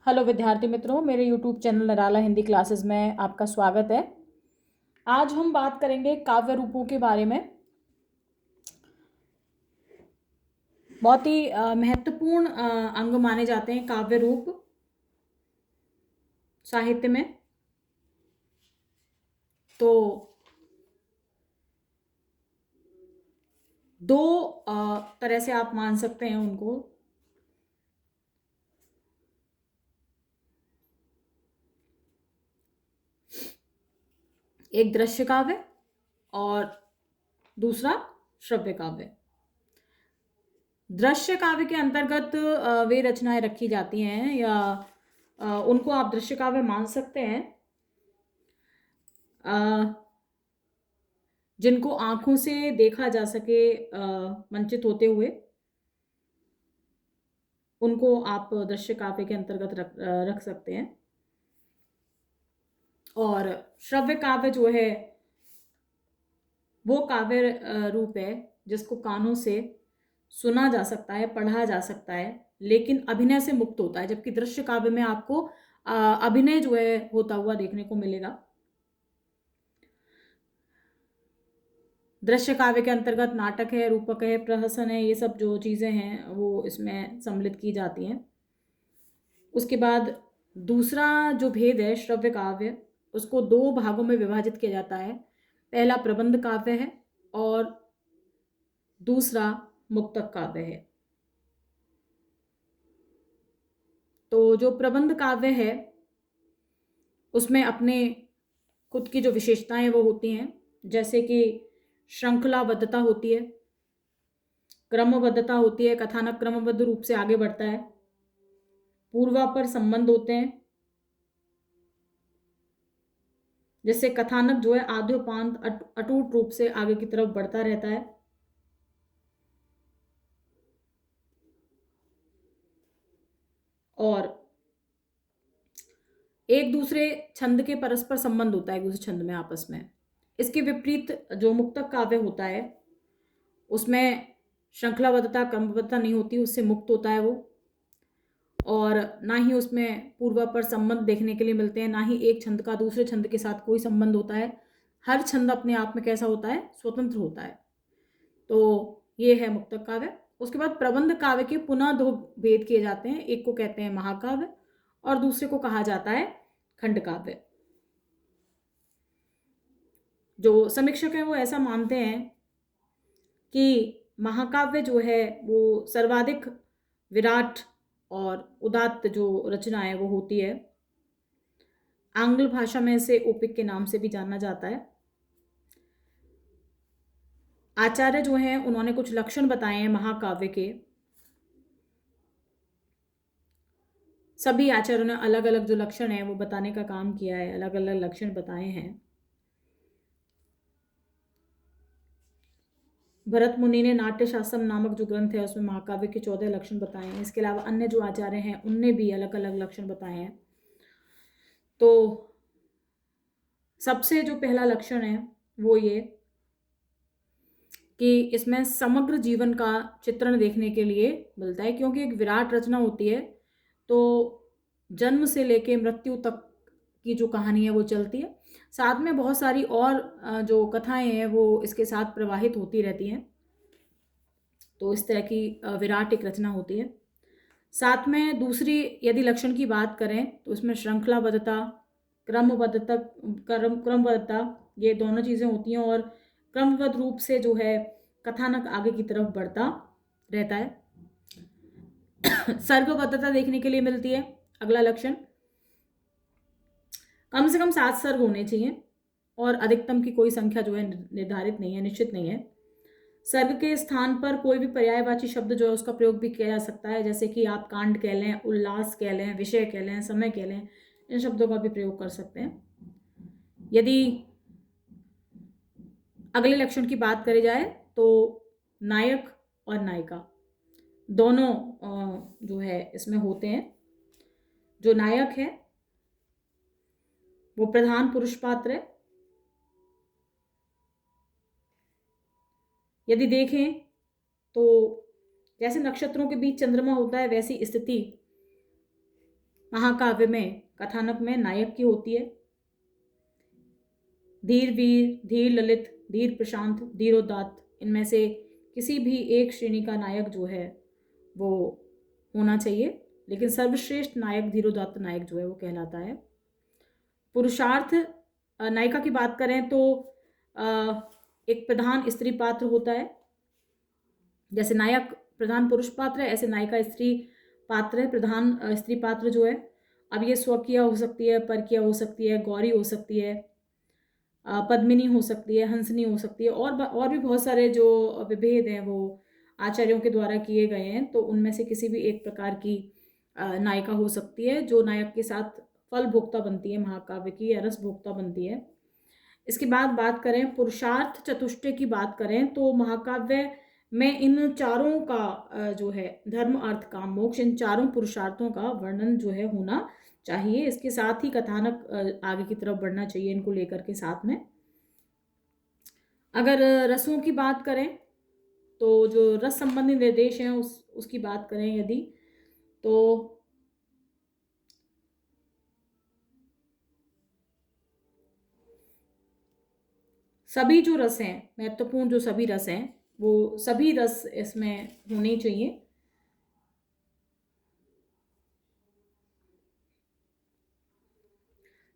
Hello विद्यार्थी मित्रों, मेरे यूट्यूब चैनल निराला हिंदी क्लासेस में आपका स्वागत है। आज हम बात करेंगे काव्य रूपों के बारे में। बहुत ही महत्वपूर्ण अंग माने जाते हैं काव्य रूप साहित्य में। तो दो तरह से आप मान सकते हैं उनको। एक दृश्य काव्य और दूसरा श्रव्य काव्य। दृश्य काव्य के अंतर्गत वे रचनाएं रखी जाती हैं या उनको आप दृश्य काव्य मान सकते हैं जिनको आंखों से देखा जा सके मंचित होते हुए, उनको आप दृश्य काव्य के अंतर्गत रख सकते हैं। और श्रव्य काव्य जो है वो काव्य रूप है जिसको कानों से सुना जा सकता है, पढ़ा जा सकता है, लेकिन अभिनय से मुक्त होता है। जबकि दृश्य काव्य में आपको अभिनय जो है होता हुआ देखने को मिलेगा। दृश्य काव्य के अंतर्गत नाटक है, रूपक है, प्रहसन है, ये सब जो चीज़ें हैं वो इसमें सम्मिलित की जाती हैं। उसके बाद दूसरा जो भेद है श्रव्य काव्य, उसको दो भागों में विभाजित किया जाता है। पहला प्रबंध काव्य है और दूसरा मुक्तक काव्य है। तो जो प्रबंध काव्य है उसमें अपने खुद की जो विशेषताएं वो होती हैं, जैसे कि श्रृंखलाबद्धता होती है, क्रमबद्धता होती है, कथानक क्रमबद्ध रूप से आगे बढ़ता है, पूर्वापर संबंध होते हैं, जिससे कथानक जो है आद्योपांत अटूट रूप से आगे की तरफ बढ़ता रहता है। और एक दूसरे छंद के परस्पर संबंध होता है एक दूसरे छंद में आपस में। इसके विपरीत जो मुक्तक काव्य होता है उसमें श्रृंखलाबद्धता क्रमबद्धता नहीं होती, उससे मुक्त होता है वो। और ना ही उसमें पूर्वापर संबंध देखने के लिए मिलते हैं, ना ही एक छंद का दूसरे छंद के साथ कोई संबंध होता है। हर छंद अपने आप में कैसा होता है, स्वतंत्र होता है। तो ये है मुक्तक काव्य। उसके बाद प्रबंध काव्य के पुनः दो भेद किए जाते हैं। एक को कहते हैं महाकाव्य और दूसरे को कहा जाता है खंड काव्य। जो समीक्षक हैं वो ऐसा मानते हैं कि महाकाव्य जो है वो सर्वाधिक विराट और उदात्त जो रचना है वो होती है। आंग्ल भाषा में इसे ओपिक के नाम से भी जाना जाता है। आचार्य जो हैं उन्होंने कुछ लक्षण बताए हैं महाकाव्य के। सभी आचार्यों ने अलग अलग जो लक्षण है वो बताने का काम किया है, अलग अलग लक्षण बताए हैं। भरत मुनि ने नाट्य शास्त्रम नामक जो ग्रंथ है उसमें महाकाव्य के 14 लक्षण बताए हैं। इसके अलावा अन्य जो आचार्य हैं उनने भी अलग अलग लक्षण बताए हैं। तो सबसे जो पहला लक्षण है वो ये कि इसमें समग्र जीवन का चित्रण देखने के लिए मिलता है, क्योंकि एक विराट रचना होती है तो जन्म से लेके मृत्यु तक की जो कहानी है वो चलती है। साथ में बहुत सारी और जो कथाएं हैं वो इसके साथ प्रवाहित होती रहती हैं। तो इस तरह की विराट एक रचना होती है। साथ में दूसरी यदि लक्षण की बात करें तो इसमें श्रृंखलाबद्धता, क्रमबद्धता ये दोनों चीज़ें होती हैं और क्रमबद्ध रूप से जो है कथानक आगे की तरफ बढ़ता रहता है। सर्गबद्धता देखने के लिए मिलती है। अगला लक्षण, कम से कम 7 सर्ग होने चाहिए और अधिकतम की कोई संख्या जो है निर्धारित नहीं है, निश्चित नहीं है। सर्ग के स्थान पर कोई भी पर्यायवाची शब्द जो है उसका प्रयोग भी किया जा सकता है, जैसे कि आप कांड कह लें, उल्लास कह लें, विषय कह लें, समय कह लें, इन शब्दों का भी प्रयोग कर सकते हैं। यदि अगले लक्षण की बात करी जाए तो नायक और नायिका दोनों जो है इसमें होते हैं। जो नायक है वो प्रधान पुरुष पात्र है। यदि देखें तो जैसे नक्षत्रों के बीच चंद्रमा होता है वैसी स्थिति महाकाव्य में कथानक में नायक की होती है। धीर वीर, धीर ललित, धीर प्रशांत, धीरोदात्त, इनमें से किसी भी एक श्रेणी का नायक जो है वो होना चाहिए, लेकिन सर्वश्रेष्ठ नायक धीरोदात्त नायक जो है वो कहलाता है। पुरुषार्थ नायिका की बात करें तो एक प्रधान स्त्री पात्र होता है। जैसे नायक प्रधान पुरुष पात्र है, ऐसे नायिका स्त्री पात्र है। प्रधान स्त्री पात्र जो है, अब ये स्वकीय हो सकती है, परकीय हो सकती है, गौरी हो सकती है, पद्मिनी हो सकती है, हंसनी हो सकती है, और भी बहुत सारे जो विभेद हैं वो आचार्यों के द्वारा किए गए हैं। तो उनमें से किसी भी एक प्रकार की नायिका हो सकती है जो नायक के साथ फल भोक्ता बनती है महाकाव्य की, या रस भोक्ता बनती है। इसके बाद बात करें पुरुषार्थ चतुष्टय की बात करें तो महाकाव्य में इन चारों का जो है धर्म अर्थ काम मोक्ष, इन चारों पुरुषार्थों का वर्णन जो है होना चाहिए। इसके साथ ही कथानक आगे की तरफ बढ़ना चाहिए इनको लेकर के साथ में। अगर रसों की बात करें तो जो रस संबंधी निर्देश हैं उसकी बात करें यदि, तो सभी जो रस हैं, महत्वपूर्ण जो सभी रस हैं, वो सभी रस इसमें होने चाहिए।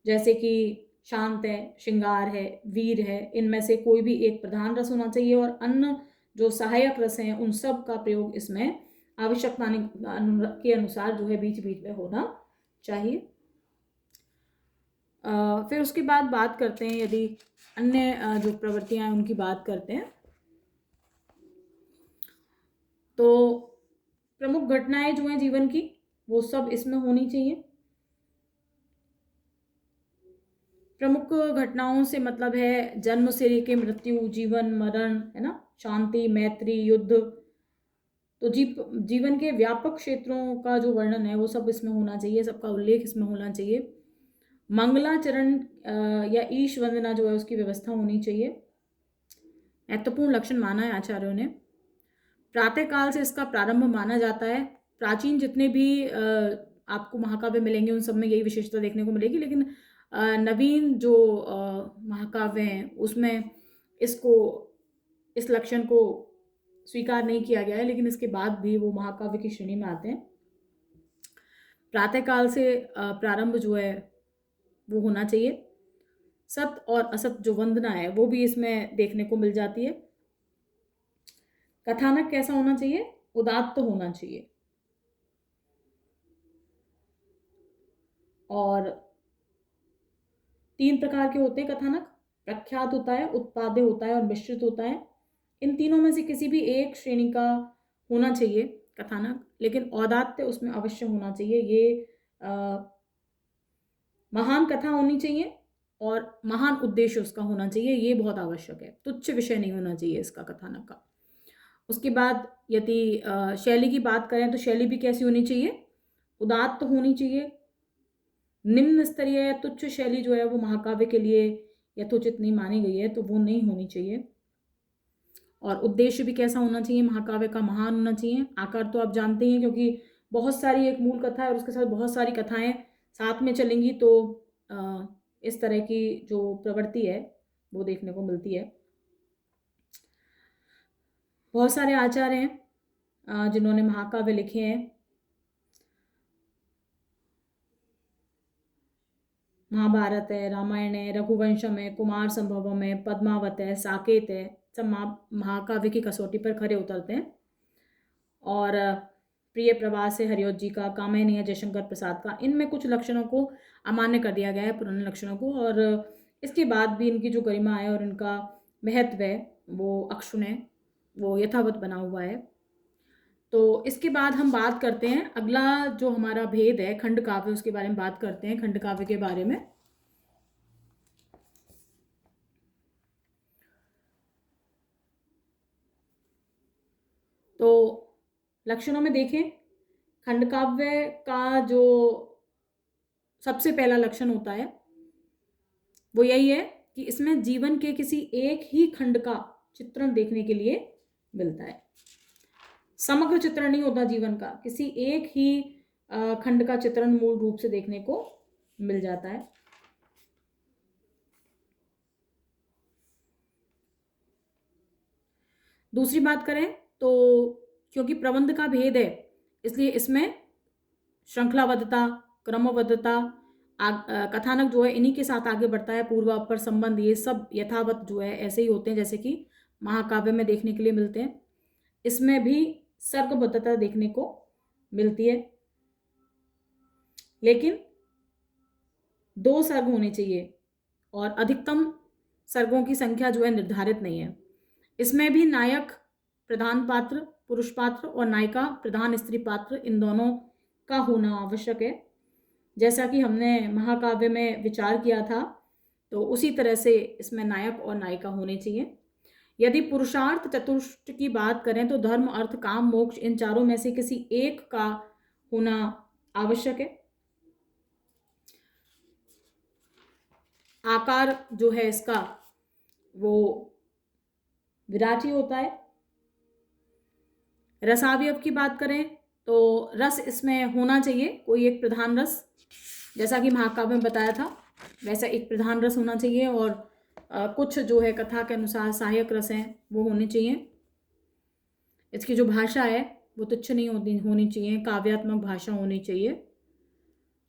जैसे कि शांत है, श्रृंगार है, वीर है, इनमें से कोई भी एक प्रधान रस होना चाहिए, और अन्य जो सहायक रस हैं उन सब का प्रयोग इसमें आवश्यकता के अनुसार जो है बीच बीच में होना चाहिए। फिर उसके बाद बात करते हैं यदि अन्य जो प्रवृत्तियां हैं उनकी बात करते हैं, तो प्रमुख घटनाएं जो हैं जीवन की वो सब इसमें होनी चाहिए। प्रमुख घटनाओं से मतलब है जन्म से लेकर मृत्यु, जीवन मरण, है ना, शांति, मैत्री, युद्ध, तो जीवन के व्यापक क्षेत्रों का जो वर्णन है वो सब इसमें होना चाहिए, सबका उल्लेख इसमें होना चाहिए। मंगलाचरण या ईश वंदना जो है उसकी व्यवस्था होनी चाहिए, महत्वपूर्ण लक्षण माना है आचार्यों ने। प्रातःकाल से इसका प्रारंभ माना जाता है। प्राचीन जितने भी आपको महाकाव्य मिलेंगे उन सब में यही विशेषता देखने को मिलेगी, लेकिन नवीन जो महाकाव्य हैं उसमें इस लक्षण को स्वीकार नहीं किया गया है, लेकिन इसके बाद भी वो महाकाव्य की श्रेणी में आते हैं। प्रातःकाल से प्रारंभ जो है वो होना चाहिए। सत और असत जो वंदना है वो भी इसमें देखने को मिल जाती है। कथानक कैसा होना चाहिए? उदात्त होना चाहिए, और 3 प्रकार के होते हैं कथानक, प्रख्यात होता है, उत्पाद्य होता है और मिश्रित होता है। इन तीनों में से किसी भी एक श्रेणी का होना चाहिए कथानक, लेकिन औदात्य उसमें अवश्य होना चाहिए। ये महान कथा होनी चाहिए और महान उद्देश्य उसका होना चाहिए, ये बहुत आवश्यक है। तुच्छ विषय नहीं होना चाहिए इसका कथानक का। उसके बाद यदि शैली की बात करें तो शैली भी कैसी होनी चाहिए? उदात्त होनी चाहिए। निम्न स्तरीय या तुच्छ शैली जो है वो महाकाव्य के लिए यथोचित नहीं मानी गई है, तो वो नहीं होनी चाहिए। और उद्देश्य भी कैसा होना चाहिए? महाकाव्य का महान होना चाहिए। आकार तो आप जानते हैं, क्योंकि बहुत सारी एक मूल कथा है और उसके साथ बहुत सारी कथाएं साथ में चलेंगी, तो इस तरह की जो प्रवृत्ति है वो देखने को मिलती है। बहुत सारे आचार्य हैं जिन्होंने महाकाव्य लिखे हैं। महाभारत है, रामायण है, रघुवंशम है, कुमार संभवम है, पद्मावत है, साकेत है, सब महाकाव्य की कसौटी पर खरे उतरते हैं। और प्रिय प्रवास है हरिओत जी का, कामिनी है जयशंकर प्रसाद का। इनमें कुछ लक्षणों को अमान्य कर दिया गया है, पुराने लक्षणों को, और इसके बाद भी इनकी जो गरिमा है और इनका महत्व है वो अक्षुण्ण है, वो यथावत बना हुआ है। तो इसके बाद हम बात करते हैं अगला जो हमारा भेद है खंड काव्य, उसके बारे में बात करते हैं, खंड काव्य के बारे में। तो लक्षणों में देखें, खंड काव्य का जो सबसे पहला लक्षण होता है वो यही है कि इसमें जीवन के किसी एक ही खंड का चित्रण देखने के लिए मिलता है। समग्र चित्रण नहीं होता जीवन का, किसी एक ही खंड का चित्रण मूल रूप से देखने को मिल जाता है। दूसरी बात करें तो क्योंकि प्रबंध का भेद है, इसलिए इसमें श्रृंखलाबद्धता, क्रमबद्धता, कथानक जो है इन्हीं के साथ आगे बढ़ता है। पूर्व अपर संबंध ये सब यथावत जो है ऐसे ही होते हैं जैसे कि महाकाव्य में देखने के लिए मिलते हैं। इसमें भी सर्गबद्धता देखने को मिलती है, लेकिन 2 सर्ग होने चाहिए और अधिकतम सर्गों की संख्या जो है निर्धारित नहीं है। इसमें भी नायक प्रधान पात्र पुरुष पात्र और नायिका प्रधान स्त्री पात्र, इन दोनों का होना आवश्यक है। जैसा कि हमने महाकाव्य में विचार किया था, तो उसी तरह से इसमें नायक और नायिका होने चाहिए। यदि पुरुषार्थ चतुष्ट की बात करें तो धर्म, अर्थ, काम, मोक्ष, इन चारों में से किसी एक का होना आवश्यक है। आकार जो है इसका वो विराटी होता है। रसावयव की बात करें तो रस इसमें होना चाहिए, कोई एक प्रधान रस, जैसा कि महाकाव्य में बताया था वैसा एक प्रधान रस होना चाहिए, और कुछ जो है कथा के अनुसार सहायक रस हैं वो होने चाहिए। इसकी जो भाषा है वो तुच्छ नहीं होनी चाहिए, काव्यात्मक भाषा होनी चाहिए।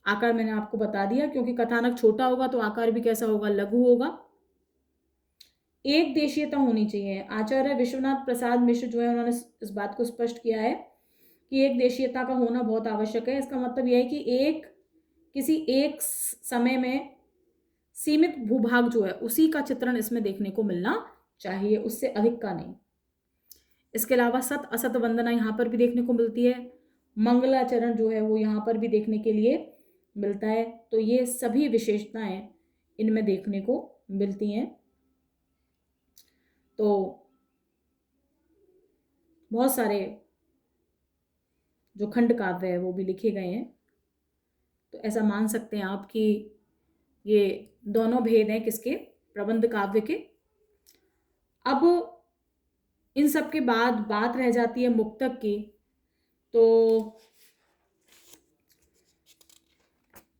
आकार मैंने आपको बता दिया, क्योंकि कथानक छोटा होगा तो आकार भी कैसा होगा, लघु होगा। एक देशीयता होनी चाहिए। आचार्य विश्वनाथ प्रसाद मिश्र जो है उन्होंने इस बात को स्पष्ट किया है कि एक देशीयता का होना बहुत आवश्यक है। इसका मतलब यह है कि किसी एक समय में सीमित भूभाग जो है उसी का चित्रण इसमें देखने को मिलना चाहिए, उससे अधिक का नहीं। इसके अलावा सत असत वंदना यहाँ पर भी देखने को मिलती है। मंगलाचरण जो है वो यहाँ पर भी देखने के लिए मिलता है। तो ये सभी विशेषताएं इनमें देखने को मिलती हैं। तो बहुत सारे जो खंड काव्य है वो भी लिखे गए हैं। तो ऐसा मान सकते हैं आप कि ये दोनों भेद हैं किसके, प्रबंध काव्य के। अब इन सब के बाद बात रह जाती है मुक्तक की। तो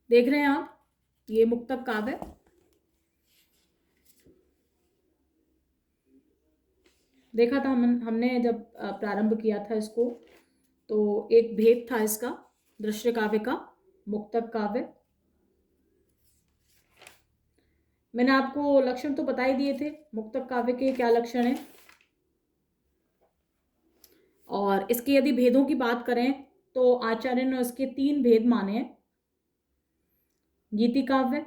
देख रहे हैं आप, ये मुक्तक काव्य देखा था हमने जब प्रारंभ किया था इसको, तो एक भेद था इसका दृश्य काव्य का, मुक्तक काव्य। मैंने आपको लक्षण तो बता ही दिए थे मुक्तक काव्य के क्या लक्षण हैं, और इसके यदि भेदों की बात करें तो आचार्य ने इसके 3 भेद माने हैं, गीति काव्य,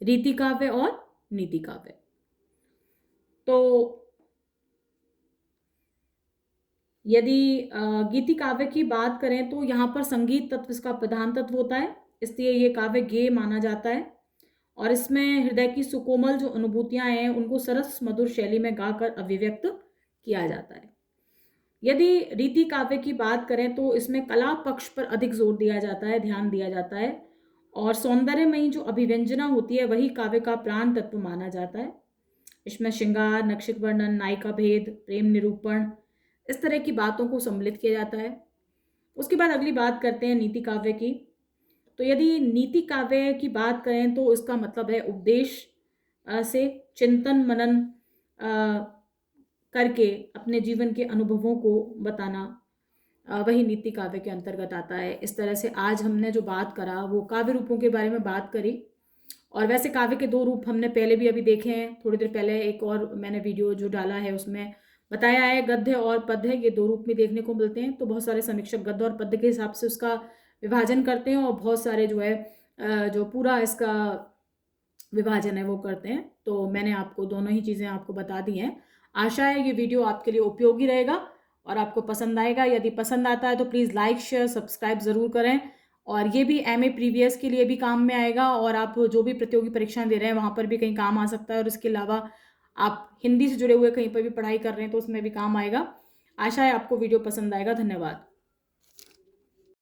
रीति काव्य और नीति काव्य। तो यदि गीति काव्य की बात करें तो यहाँ पर संगीत तत्व इसका प्रधान तत्व होता है, इसलिए ये काव्य गेय माना जाता है, और इसमें हृदय की सुकोमल जो अनुभूतियां हैं उनको सरस मधुर शैली में गाकर अभिव्यक्त किया जाता है। यदि रीति काव्य की बात करें तो इसमें कला पक्ष पर अधिक जोर दिया जाता है, ध्यान दिया जाता है, और सौंदर्यमयी जो अभिव्यंजना होती है वही काव्य का प्राण तत्व माना जाता है। इसमें श्रृंगार, नक्षत्र वर्णन, नायिका भेद, प्रेम निरूपण, इस तरह की बातों को सम्मिलित किया जाता है। उसके बाद अगली बात करते हैं नीति काव्य की। तो यदि नीति काव्य की बात करें तो इसका मतलब है उपदेश से चिंतन मनन करके अपने जीवन के अनुभवों को बताना, वही नीति काव्य के अंतर्गत आता है। इस तरह से आज हमने जो बात करा वो काव्य रूपों के बारे में बात करी, और वैसे काव्य के 2 रूप हमने पहले भी अभी देखे हैं। थोड़ी देर पहले एक और मैंने वीडियो जो डाला है उसमें बताया है गद्य और पद्य ये 2 रूप में देखने को मिलते हैं। तो बहुत सारे समीक्षक गद्य और पद्य के हिसाब से उसका विभाजन करते हैं, और बहुत सारे जो है जो पूरा इसका विभाजन है वो करते हैं। तो मैंने आपको दोनों ही चीज़ें आपको बता दी हैं। आशा है ये वीडियो आपके लिए उपयोगी रहेगा और आपको पसंद आएगा। यदि पसंद आता है तो प्लीज़ लाइक शेयर सब्सक्राइब ज़रूर करें, और ये भी MA प्रीवियस के लिए भी काम में आएगा, और आप जो भी प्रतियोगी परीक्षाएं दे रहे हैं वहाँ पर भी कहीं काम आ सकता है। और इसके अलावा आप हिंदी से जुड़े हुए कहीं पर भी पढ़ाई कर रहे हैं तो उसमें भी काम आएगा। आशा है आपको वीडियो पसंद आएगा। धन्यवाद।